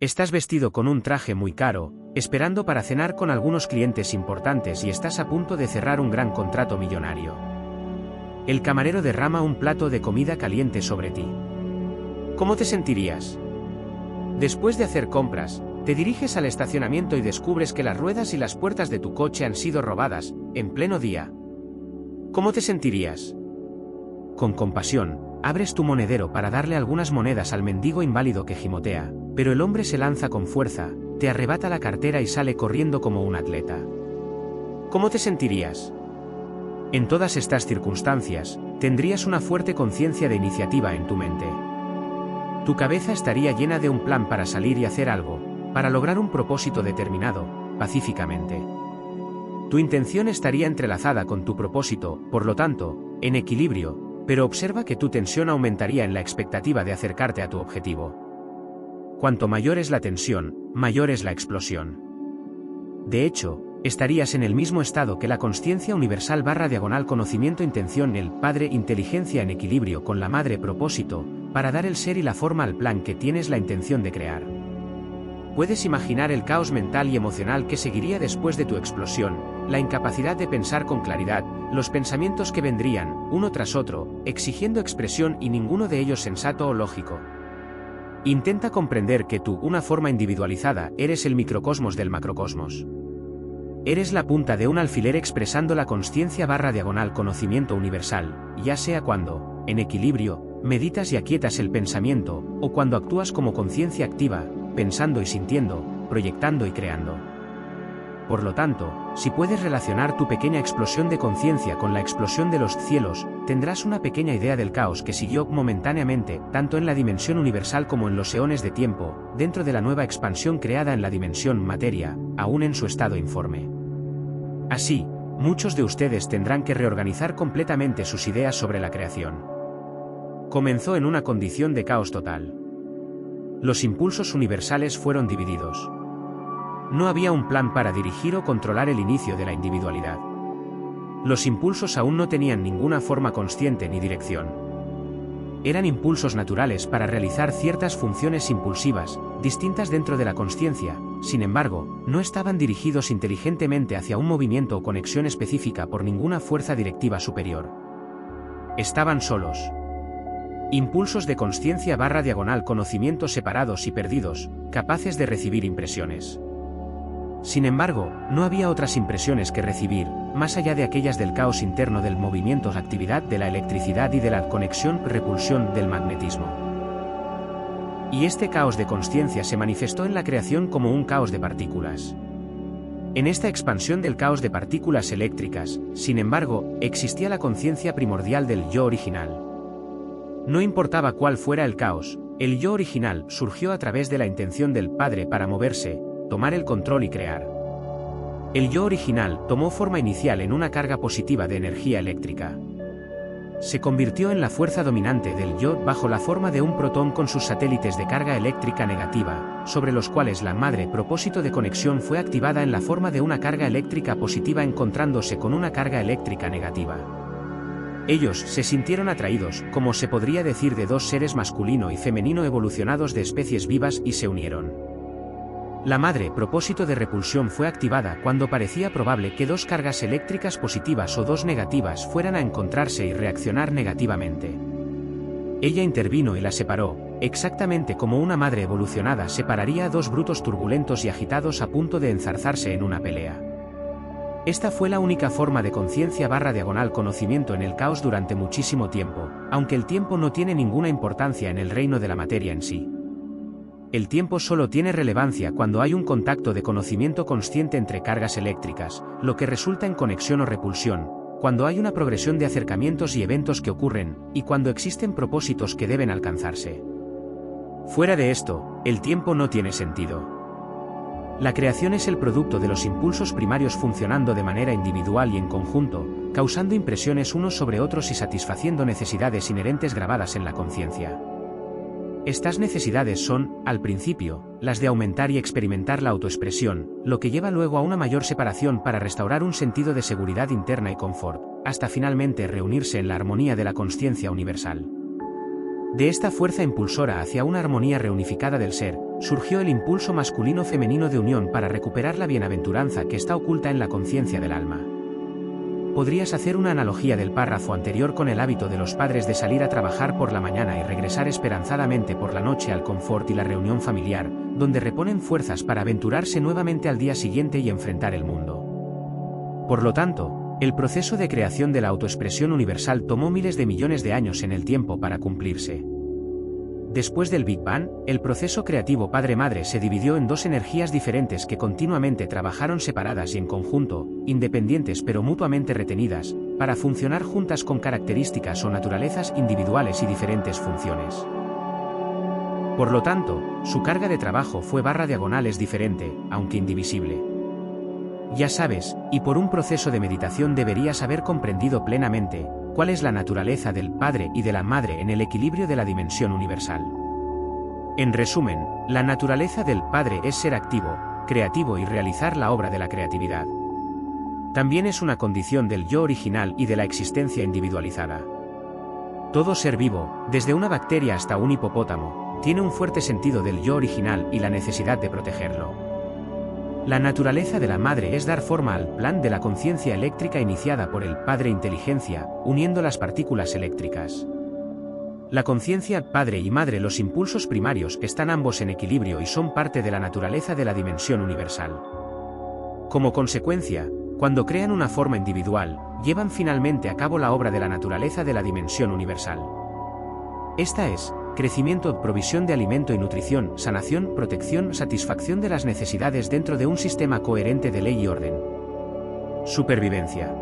Estás vestido con un traje muy caro, esperando para cenar con algunos clientes importantes y estás a punto de cerrar un gran contrato millonario. El camarero derrama un plato de comida caliente sobre ti. ¿Cómo te sentirías? Después de hacer compras, te diriges al estacionamiento y descubres que las ruedas y las puertas de tu coche han sido robadas, en pleno día. ¿Cómo te sentirías? Con compasión, abres tu monedero para darle algunas monedas al mendigo inválido que gimotea, pero el hombre se lanza con fuerza, te arrebata la cartera y sale corriendo como un atleta. ¿Cómo te sentirías? En todas estas circunstancias, tendrías una fuerte conciencia de iniciativa en tu mente. Tu cabeza estaría llena de un plan para salir y hacer algo, para lograr un propósito determinado, pacíficamente. Tu intención estaría entrelazada con tu propósito, por lo tanto, en equilibrio, pero observa que tu tensión aumentaría en la expectativa de acercarte a tu objetivo. Cuanto mayor es la tensión, mayor es la explosión. De hecho, estarías en el mismo estado que la consciencia universal / conocimiento intención el Padre inteligencia en equilibrio con la Madre propósito, para dar el ser y la forma al plan que tienes la intención de crear. Puedes imaginar el caos mental y emocional que seguiría después de tu explosión, la incapacidad de pensar con claridad, los pensamientos que vendrían, uno tras otro, exigiendo expresión y ninguno de ellos sensato o lógico. Intenta comprender que tú, una forma individualizada, eres el microcosmos del macrocosmos. Eres la punta de un alfiler expresando la consciencia / conocimiento universal, ya sea cuando, en equilibrio, meditas y aquietas el pensamiento, o cuando actúas como conciencia activa, pensando y sintiendo, proyectando y creando. Por lo tanto, si puedes relacionar tu pequeña explosión de conciencia con la explosión de los cielos, tendrás una pequeña idea del caos que siguió momentáneamente, tanto en la dimensión universal como en los eones de tiempo, dentro de la nueva expansión creada en la dimensión materia, aún en su estado informe. Así, muchos de ustedes tendrán que reorganizar completamente sus ideas sobre la creación. Comenzó en una condición de caos total. Los impulsos universales fueron divididos. No había un plan para dirigir o controlar el inicio de la individualidad. Los impulsos aún no tenían ninguna forma consciente ni dirección. Eran impulsos naturales para realizar ciertas funciones impulsivas, distintas dentro de la consciencia, sin embargo, no estaban dirigidos inteligentemente hacia un movimiento o conexión específica por ninguna fuerza directiva superior. Estaban solos. Impulsos de consciencia / conocimiento separados y perdidos, capaces de recibir impresiones. Sin embargo, no había otras impresiones que recibir, más allá de aquellas del caos interno del movimiento, actividad de la electricidad y de la conexión-repulsión del magnetismo. Y este caos de consciencia se manifestó en la creación como un caos de partículas. En esta expansión del caos de partículas eléctricas, sin embargo, existía la conciencia primordial del yo original. No importaba cuál fuera el caos, el yo original surgió a través de la intención del Padre para moverse, tomar el control y crear. El yo original tomó forma inicial en una carga positiva de energía eléctrica. Se convirtió en la fuerza dominante del yo bajo la forma de un protón con sus satélites de carga eléctrica negativa, sobre los cuales la madre propósito de conexión fue activada en la forma de una carga eléctrica positiva encontrándose con una carga eléctrica negativa. Ellos se sintieron atraídos, como se podría decir, de dos seres masculino y femenino evolucionados de especies vivas y se unieron. La madre propósito de repulsión fue activada cuando parecía probable que dos cargas eléctricas positivas o dos negativas fueran a encontrarse y reaccionar negativamente. Ella intervino y la separó, exactamente como una madre evolucionada separaría a dos brutos turbulentos y agitados a punto de enzarzarse en una pelea. Esta fue la única forma de conciencia / conocimiento en el caos durante muchísimo tiempo, aunque el tiempo no tiene ninguna importancia en el reino de la materia en sí. El tiempo solo tiene relevancia cuando hay un contacto de conocimiento consciente entre cargas eléctricas, lo que resulta en conexión o repulsión, cuando hay una progresión de acercamientos y eventos que ocurren, y cuando existen propósitos que deben alcanzarse. Fuera de esto, el tiempo no tiene sentido. La creación es el producto de los impulsos primarios funcionando de manera individual y en conjunto, causando impresiones unos sobre otros y satisfaciendo necesidades inherentes grabadas en la conciencia. Estas necesidades son, al principio, las de aumentar y experimentar la autoexpresión, lo que lleva luego a una mayor separación para restaurar un sentido de seguridad interna y confort, hasta finalmente reunirse en la armonía de la consciencia universal. De esta fuerza impulsora hacia una armonía reunificada del ser, surgió el impulso masculino-femenino de unión para recuperar la bienaventuranza que está oculta en la conciencia del alma. Podrías hacer una analogía del párrafo anterior con el hábito de los padres de salir a trabajar por la mañana y regresar esperanzadamente por la noche al confort y la reunión familiar, donde reponen fuerzas para aventurarse nuevamente al día siguiente y enfrentar el mundo. Por lo tanto, el proceso de creación de la autoexpresión universal tomó miles de millones de años en el tiempo para cumplirse. Después del Big Bang, el proceso creativo padre-madre se dividió en dos energías diferentes que continuamente trabajaron separadas y en conjunto, independientes pero mutuamente retenidas, para funcionar juntas con características o naturalezas individuales y diferentes funciones. Por lo tanto, su carga de trabajo fue /es diferente, aunque indivisible. Ya sabes, y por un proceso de meditación deberías haber comprendido plenamente, cuál es la naturaleza del Padre y de la Madre en el equilibrio de la dimensión universal. En resumen, la naturaleza del Padre es ser activo, creativo y realizar la obra de la creatividad. También es una condición del yo original y de la existencia individualizada. Todo ser vivo, desde una bacteria hasta un hipopótamo, tiene un fuerte sentido del yo original y la necesidad de protegerlo. La naturaleza de la madre es dar forma al plan de la conciencia eléctrica iniciada por el Padre Inteligencia, uniendo las partículas eléctricas. La conciencia Padre y Madre, los impulsos primarios, están ambos en equilibrio y son parte de la naturaleza de la dimensión universal. Como consecuencia, cuando crean una forma individual, llevan finalmente a cabo la obra de la naturaleza de la dimensión universal. Esta es: crecimiento, provisión de alimento y nutrición, sanación, protección, satisfacción de las necesidades dentro de un sistema coherente de ley y orden. Supervivencia.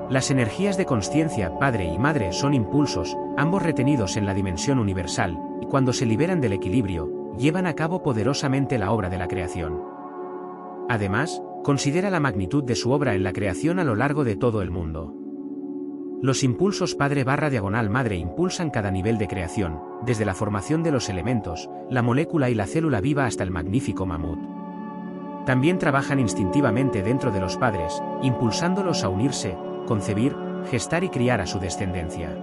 Las energías de consciencia Padre y Madre son impulsos, ambos retenidos en la dimensión universal, y cuando se liberan del equilibrio, llevan a cabo poderosamente la obra de la creación. Además, considera la magnitud de su obra en la creación a lo largo de todo el mundo. Los impulsos Padre/Madre impulsan cada nivel de creación, desde la formación de los elementos, la molécula y la célula viva hasta el magnífico mamut. También trabajan instintivamente dentro de los padres, impulsándolos a unirse, concebir, gestar y criar a su descendencia.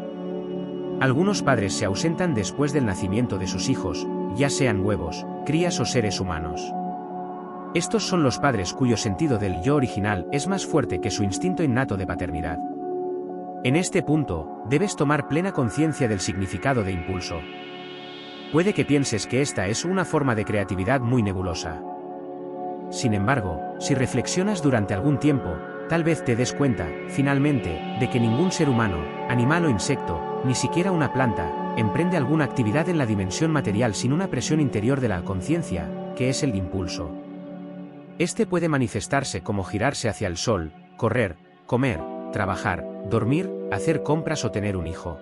Algunos padres se ausentan después del nacimiento de sus hijos, ya sean huevos, crías o seres humanos. Estos son los padres cuyo sentido del yo original es más fuerte que su instinto innato de paternidad. En este punto, debes tomar plena conciencia del significado de impulso. Puede que pienses que esta es una forma de creatividad muy nebulosa. Sin embargo, si reflexionas durante algún tiempo, tal vez te des cuenta, finalmente, de que ningún ser humano, animal o insecto, ni siquiera una planta, emprende alguna actividad en la dimensión material sin una presión interior de la conciencia, que es el impulso. Este puede manifestarse como girarse hacia el sol, correr, comer, trabajar, dormir, hacer compras o tener un hijo.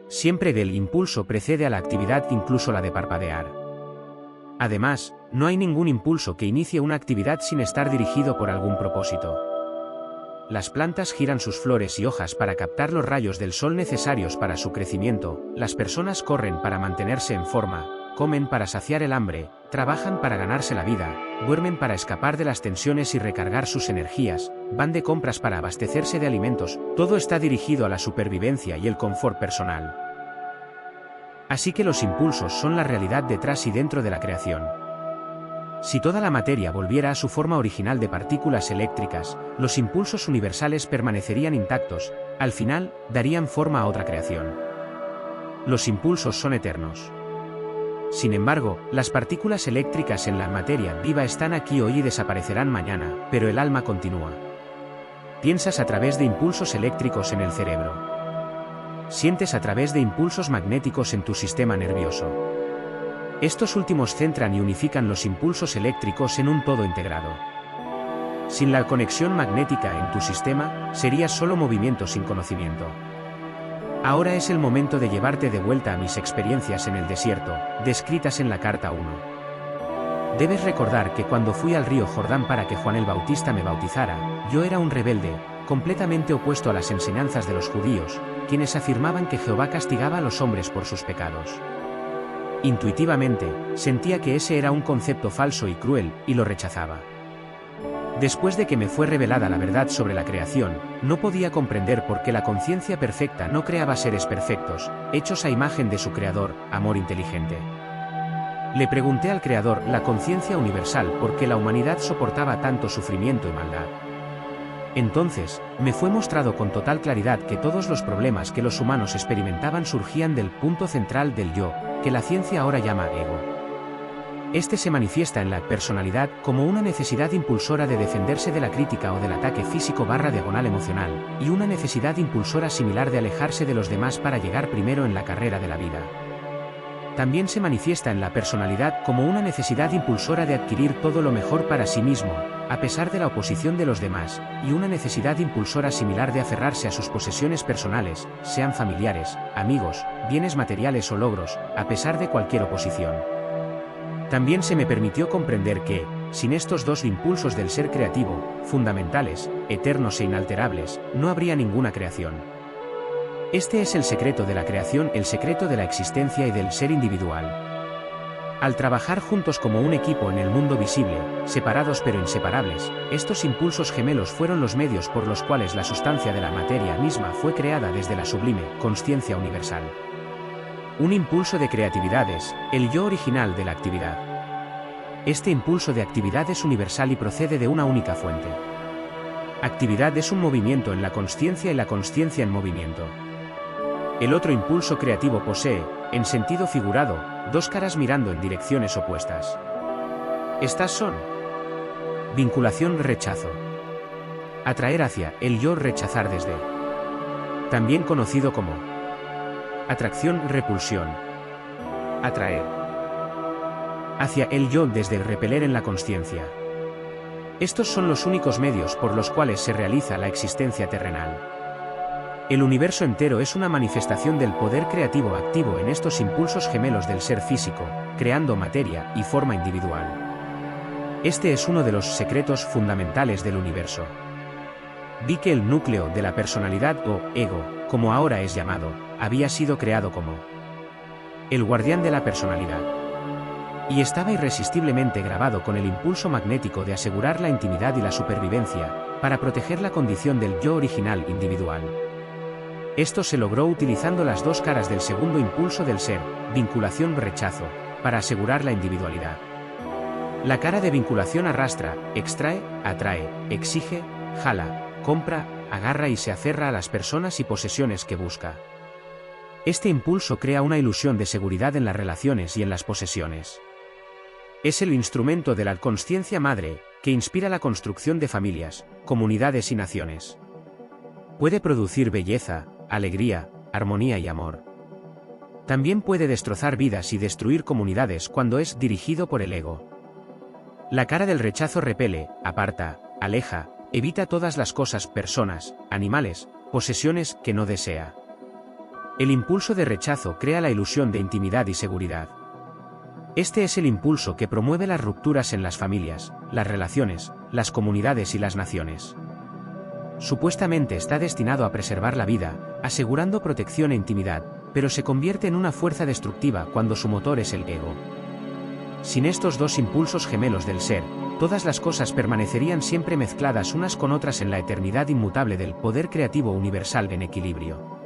Siempre del impulso precede a la actividad, incluso la de parpadear. Además, no hay ningún impulso que inicie una actividad sin estar dirigido por algún propósito. Las plantas giran sus flores y hojas para captar los rayos del sol necesarios para su crecimiento, las personas corren para mantenerse en forma, comen para saciar el hambre, trabajan para ganarse la vida, duermen para escapar de las tensiones y recargar sus energías, van de compras para abastecerse de alimentos, todo está dirigido a la supervivencia y el confort personal. Así que los impulsos son la realidad detrás y dentro de la creación. Si toda la materia volviera a su forma original de partículas eléctricas, los impulsos universales permanecerían intactos, al final, darían forma a otra creación. Los impulsos son eternos. Sin embargo, las partículas eléctricas en la materia viva están aquí hoy y desaparecerán mañana, pero el alma continúa. Piensas a través de impulsos eléctricos en el cerebro. Sientes a través de impulsos magnéticos en tu sistema nervioso. Estos últimos centran y unifican los impulsos eléctricos en un todo integrado. Sin la conexión magnética en tu sistema, serías solo movimiento sin conocimiento. Ahora es el momento de llevarte de vuelta a mis experiencias en el desierto, descritas en la carta 1. Debes recordar que cuando fui al río Jordán para que Juan el Bautista me bautizara, yo era un rebelde, completamente opuesto a las enseñanzas de los judíos, quienes afirmaban que Jehová castigaba a los hombres por sus pecados. Intuitivamente, sentía que ese era un concepto falso y cruel, y lo rechazaba. Después de que me fue revelada la verdad sobre la creación, no podía comprender por qué la conciencia perfecta no creaba seres perfectos, hechos a imagen de su creador, amor inteligente. Le pregunté al creador, la conciencia universal, por qué la humanidad soportaba tanto sufrimiento y maldad. Entonces, me fue mostrado con total claridad que todos los problemas que los humanos experimentaban surgían del punto central del yo, que la ciencia ahora llama ego. Este se manifiesta en la personalidad como una necesidad impulsora de defenderse de la crítica o del ataque físico/emocional, y una necesidad impulsora similar de alejarse de los demás para llegar primero en la carrera de la vida. También se manifiesta en la personalidad como una necesidad impulsora de adquirir todo lo mejor para sí mismo, a pesar de la oposición de los demás, y una necesidad impulsora similar de aferrarse a sus posesiones personales, sean familiares, amigos, bienes materiales o logros, a pesar de cualquier oposición. También se me permitió comprender que, sin estos dos impulsos del ser creativo, fundamentales, eternos e inalterables, no habría ninguna creación. Este es el secreto de la creación, el secreto de la existencia y del ser individual. Al trabajar juntos como un equipo en el mundo visible, separados pero inseparables, estos impulsos gemelos fueron los medios por los cuales la sustancia de la materia misma fue creada desde la sublime consciencia universal. Un impulso de creatividad es el yo original de la actividad. Este impulso de actividad es universal y procede de una única fuente. Actividad es un movimiento en la consciencia y la consciencia en movimiento. El otro impulso creativo posee, en sentido figurado, dos caras mirando en direcciones opuestas. Estas son: vinculación-rechazo. Atraer hacia el yo, rechazar desde. También conocido como atracción-repulsión. Atraer hacia el yo desde repeler en la consciencia. Estos son los únicos medios por los cuales se realiza la existencia terrenal. El universo entero es una manifestación del poder creativo activo en estos impulsos gemelos del ser físico, creando materia y forma individual. Este es uno de los secretos fundamentales del universo. Vi que el núcleo de la personalidad o ego, como ahora es llamado, había sido creado como el guardián de la personalidad. Y estaba irresistiblemente grabado con el impulso magnético de asegurar la intimidad y la supervivencia, para proteger la condición del yo original individual. Esto se logró utilizando las dos caras del segundo impulso del ser, vinculación-rechazo, para asegurar la individualidad. La cara de vinculación arrastra, extrae, atrae, exige, jala, compra, agarra y se aferra a las personas y posesiones que busca. Este impulso crea una ilusión de seguridad en las relaciones y en las posesiones. Es el instrumento de la consciencia madre, que inspira la construcción de familias, comunidades y naciones. Puede producir belleza, alegría, armonía y amor. También puede destrozar vidas y destruir comunidades cuando es dirigido por el ego. La cara del rechazo repele, aparta, aleja, evita todas las cosas, personas, animales, posesiones que no desea. El impulso de rechazo crea la ilusión de intimidad y seguridad. Este es el impulso que promueve las rupturas en las familias, las relaciones, las comunidades y las naciones. Supuestamente está destinado a preservar la vida, asegurando protección e intimidad, pero se convierte en una fuerza destructiva cuando su motor es el ego. Sin estos dos impulsos gemelos del ser, todas las cosas permanecerían siempre mezcladas unas con otras en la eternidad inmutable del poder creativo universal en equilibrio.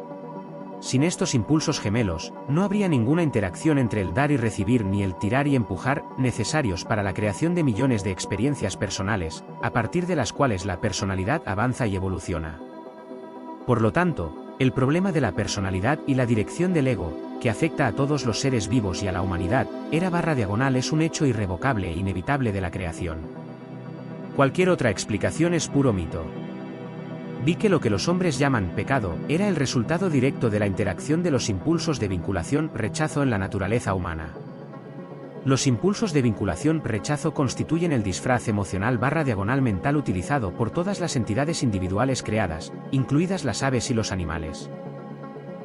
Sin estos impulsos gemelos, no habría ninguna interacción entre el dar y recibir ni el tirar y empujar, necesarios para la creación de millones de experiencias personales, a partir de las cuales la personalidad avanza y evoluciona. Por lo tanto, el problema de la personalidad y la dirección del ego, que afecta a todos los seres vivos y a la humanidad, es un hecho irrevocable e inevitable de la creación. Cualquier otra explicación es puro mito. Vi que lo que los hombres llaman pecado era el resultado directo de la interacción de los impulsos de vinculación-rechazo en la naturaleza humana. Los impulsos de vinculación-rechazo constituyen el disfraz emocional/mental utilizado por todas las entidades individuales creadas, incluidas las aves y los animales.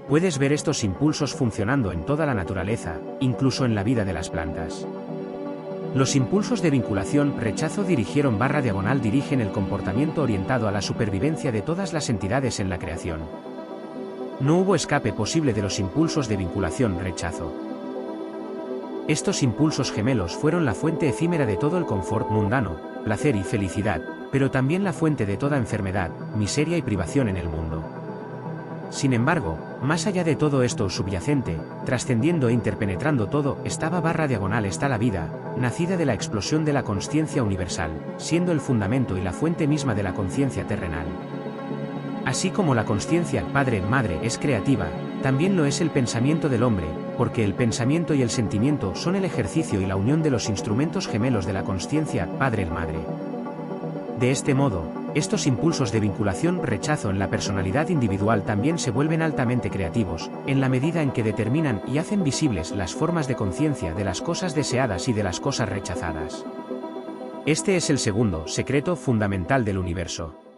Puedes ver estos impulsos funcionando en toda la naturaleza, incluso en la vida de las plantas. Los impulsos de vinculación-rechazo dirigen el comportamiento orientado a la supervivencia de todas las entidades en la creación. No hubo escape posible de los impulsos de vinculación-rechazo. Estos impulsos gemelos fueron la fuente efímera de todo el confort mundano, placer y felicidad, pero también la fuente de toda enfermedad, miseria y privación en el mundo. Sin embargo, más allá de todo esto subyacente, trascendiendo e interpenetrando todo, estaba está la vida, nacida de la explosión de la consciencia universal, siendo el fundamento y la fuente misma de la conciencia terrenal. Así como la consciencia Padre-Madre es creativa, también lo es el pensamiento del hombre, porque el pensamiento y el sentimiento son el ejercicio y la unión de los instrumentos gemelos de la consciencia Padre-Madre. De este modo, estos impulsos de vinculación-rechazo en la personalidad individual también se vuelven altamente creativos, en la medida en que determinan y hacen visibles las formas de conciencia de las cosas deseadas y de las cosas rechazadas. Este es el segundo secreto fundamental del universo.